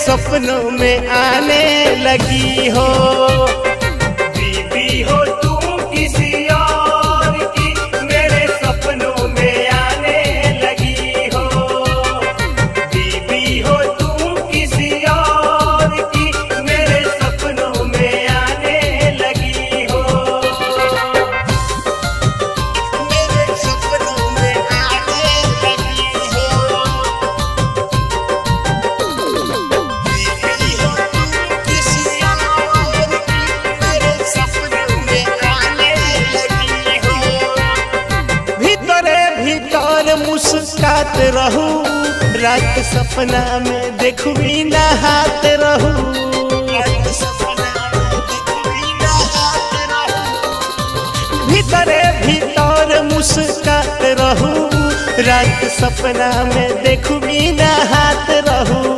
सपनों में आने लगी हो। बीबी हो तुम किसी और की मेरे सपनों में आने लगी हो। बीबी हो तुम किसी और की मेरे सपनों में आने लगी हो। मेरे सपनों में आने लगी हो। मुस्कात रहूं रात सपना में देखूं नहात रहूं। भीतरे भीतर मुस्कात रहूं रात सपना में देखूं नहात रहूं।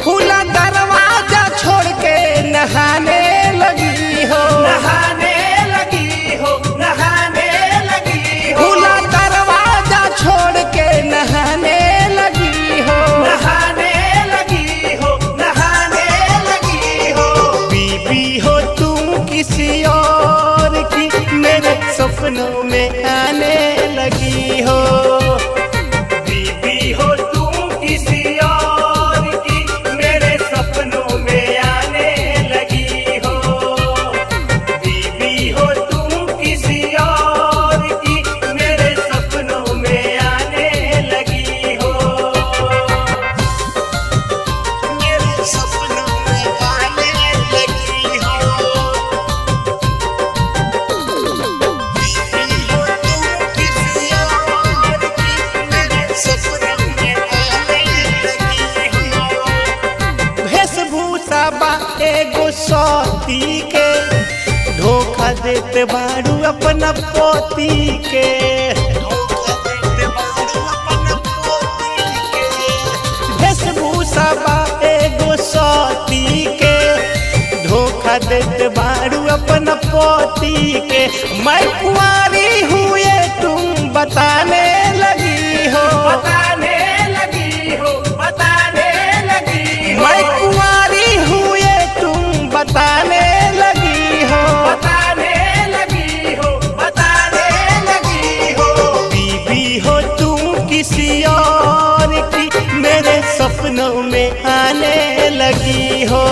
खुला दरवाजा छोड़ के नहाने लगी हो। नहाने लगी हो। नहाने लगी हो। खुला दरवाजा छोड़ के नहाने लगी हो। नहाने लगी हो। नहाने लगी हो। बीबी हो तुम किसी और की मेरे सपनों में आने लगी हो। बीबी हो तुम किसी और की मेरे सपनों में आने लगी हो। बीबी हो तुम किसी और की मेरे सपनों में आने लगी हो। मेरे सपनों में आने लगी हो। बीबी हो तुम किसी और की मेरे सपनों में आने लगी हो। वेशभूषा बा एगो सती के धोखा देते बारू अपना पोती के। वेशभूषा बा एगो सती के धोखा देते बारू अपना पोती के। मैं कुंवारी हुए तुम बताने लगी हो। बताने लगी हो। बताने लगी हो। मैं कुंवारी हुए तुम बताने लगी हो। बताने लगी हो। बताने लगी हो। बीबी हो तुम किसी और की मेरे सपनों में आने लगी हो।